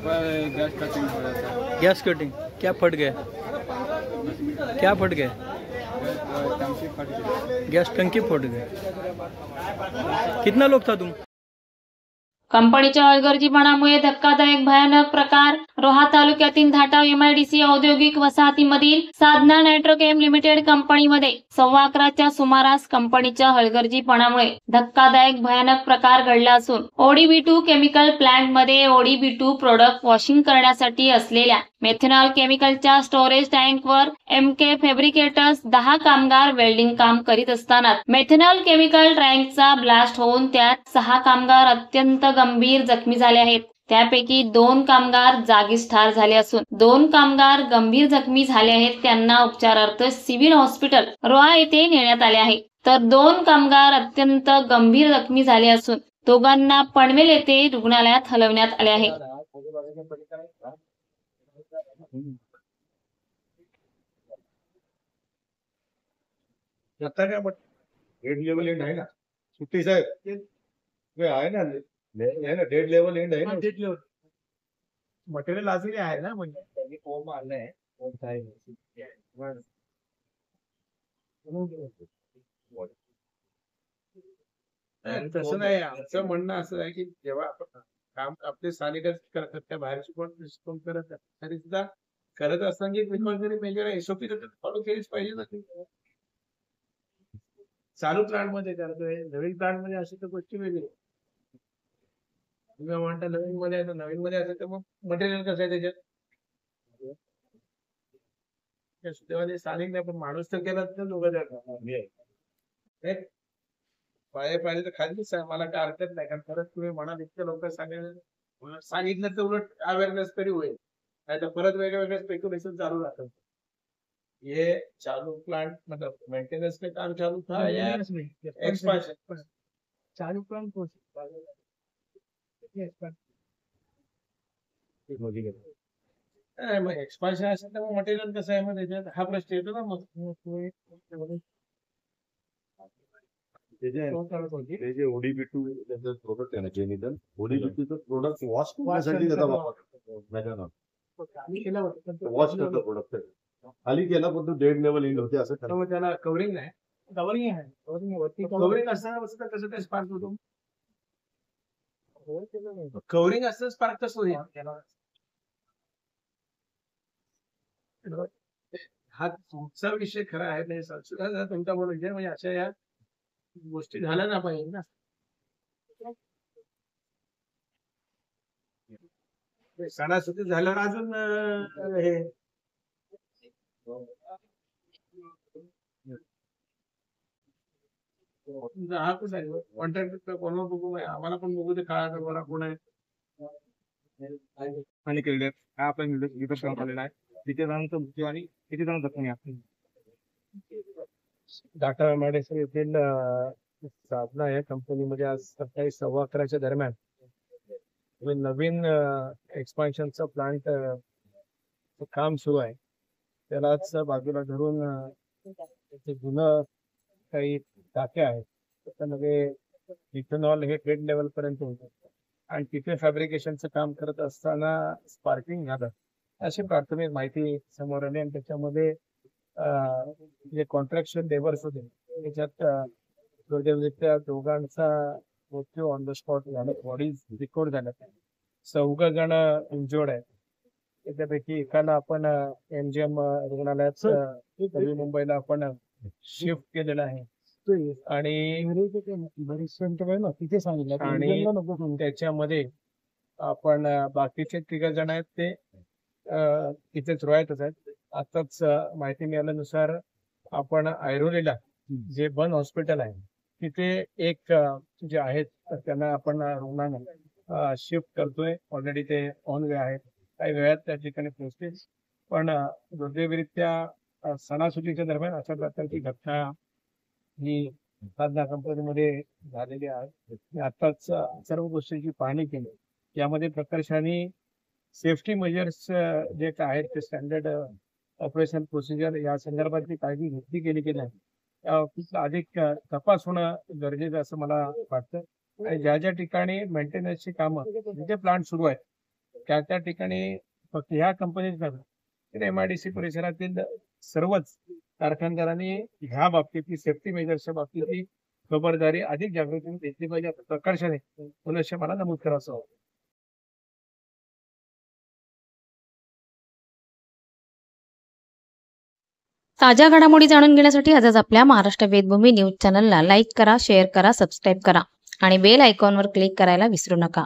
Gas cutting हो रहा था। गैस कटिंग क्या फट गया? क्या फट गया? टंकी फट गई। गैस टंकी फट गई। कितना लोग था तुम? कंपनीच्या हलगर्जीपणामुळे धक्कादायक भयानक प्रकार रोहा तालुक्यातील धाटाव एमआयडीसी औद्योगिक वसाहतीमधील साधना नायट्रोकेम लिमिटेड कंपनीमध्ये 11:15च्या सुमारास कंपनीच्या हलगर्जीपणामुळे धक्कादायक भयानक प्रकार घडला असून ODB2 केमिकल प्लांटमध्ये ODB2 प्रोडक्ट वॉशिंग करण्यासाठी असलेल्या मेथेनॉल केमिकलच्या स्टोरेज टँकवर MK फॅब्रिकेटर्स 10 कामगार वेल्डिंग काम करीत असताना मेथेनॉल केमिकल टँकचा ब्लास्ट होऊन त्यात 6 कामगार अत्यंत गंभीर जखमी झाले आहेत। त्यापैकी 2 कामगार जागीच ठार झाले असून 2 कामगार गंभीर जखमी झाले आहेत। त्यांना उपचारार्थ सिव्हिल हॉस्पिटल रोहा येथे नेण्यात आले आहे, तर 2 कामगार अत्यंत गंभीर जखमी झाले असून दोघांना पनवेल येथे रुग्णालयात हलवण्यात आले आहे। डेड लेवल एंड आहे ना सुट्टी साहेब आहे ना डेड लेवल एंड आहे ना डेड लेवल मटेरियल अजूनही आहे ना म्हणजे त्यांनी फॉर्म आणलाय तसं नाही आमचं म्हणणं असं आहे की जेव्हा आपण काम आपले स्थानिकच करतात त्या बाहेरची कोण रिस्पॉन्ड करत तरी सुद्धा करत असताना मेजर एसओपी फॉलो केलीच पाहिजे ना चालू प्लांट मध्ये करतोय नवीन प्लांट मध्ये असे तर गोष्टी वेगळी तुम्ही म्हणता नवीन मध्ये नवीन मध्ये असेल तर मग मटेरियल कसं आहे त्याच्यात तेव्हा स्थानिक नाही पण माणूस तर केला तर दोघं पाय पाहिले तर खालीच मला काय हरकत नाही कारण खरंच तुम्ही म्हणाल इतके लोक सांगितलं तर उलट अवेअरनेस तरी होईल नाही तर परत वेगळ्या वेगळ्या स्पेक्युलेशन चालू राहतात ये चालू प्लांट मतलब मेंटेनेंस पे काम चालू था या एक्सपांशन चालू प्लांट मग एक्सपांशन असेल तर मग मटेरियल कसं आहे मग त्याच्यात हा प्रश्न येतो ना मग जे ODB2 त्यांचं प्रोडक्ट आहे ना जेनिदल ODB2चं प्रोडक्ट वॉश करण्यासाठी त्याचा वापर वॉश करतं प्रोडक्ट खाली केला पण तो डेड लेवल एंड होते असं त्याला कव्हरिंग नाही कव्हरिंग असताना कसं ते स्पार्क होतो कव्हरिंग असतं स्पार्क कसं होईल हा तुमचा विषय खरा आहे म्हणजे तुमचा बोलायचे म्हणजे अशा या गोष्टी झाल्या ना पाहिजे ना सणासुदी झाल्यावर अजून हे हा कुठं आहे कॉन्ट्रॅक्ट कोणाला बघू आम्हाला पण बघू ते काय बघा कोण आहे आणि केलेले हा आपण आलेला आहे तिथे जाऊन आणि किती जण जखमी आपण डाटा एमआयडीसी येथील साधना या कंपनीमध्ये आज सकाळी 11:15च्या दरम्यान नवीन एक्सपान्शनचा प्लांट काम सुरू आहे त्यालाच बाजूला धरून जुनं काही टाक्या आहेत त्याच्यामध्ये इथेनॉल हे ट्रेड लेवल पर्यंत होतं आणि तिथे फॅब्रिकेशनचं काम करत असताना स्पार्किंग झालं अशी प्राथमिक माहिती समोर आली आणि त्याच्यामध्ये जे कॉन्ट्रॅक्शन लेबर्स होते त्याच्यात दुर्दैवरित्या दोघांचा मृत्यू ऑन द स्पॉट झाला बॉडीज रिकॉर्ड झाल्या 14 जण इंजोर्ड आहेत त्याच्यापैकी एकाला आपण MGM रुग्णालयात नवी मुंबईला आपण शिफ्ट केलेलं आहे आणि तिथे सांगितलं आणि त्याच्यामध्ये आपण बाकीचे 3 जण आहेत ते तिथेच रोयातच आहेत आताच माहिती मिळाल्यानुसार आपण ऐरोलीला जे बन हॉस्पिटल आहे तिथे एक जे आहेत त्यांना आपण रुग्णांना शिफ्ट करतोय ऑलरेडी ते ऑन वे आहेत काही वेळात त्या ठिकाणी पोहोचतील पण दुर्दैवरित्या सणासुदीच्या दरम्यान अशा प्रकारची घटना ही साधना कंपनीमध्ये झालेली आहे आताच सर्व गोष्टींची पाहणी केली यामध्ये प्रकर्षाने सेफ्टी मेजर्स जे काय आहेत ते स्टँडर्ड ऑपरेशन प्रोसिजर या संदर्भातली काळजी घेतली गेली की नाही अधिक तपास होणं गरजेचं असं मला वाटतं आणि ज्या ज्या ठिकाणी मेंटेनन्सची कामं जिथे प्लांट सुरू आहेत त्या ठिकाणी फक्त ह्या कंपनीत तर MIDC परिसरातील सर्वच कारखानदारांनी ह्या बाबतीतली सेफ्टी मेजर्सच्या बाबतीतली खबरदारी अधिक जागृतीने घेतली पाहिजे असं प्रकर्षाने पुनश्च मला नमूद करायचं होतं. ताज्या घडामोडी जाणून घेण्यासाठी आजच आपल्या महाराष्ट्र वेदभूमी न्यूज चॅनलला लाईक करा, शेअर करा, सबस्क्राईब करा आणि बेल आयकॉनवर क्लिक करायला विसरू नका.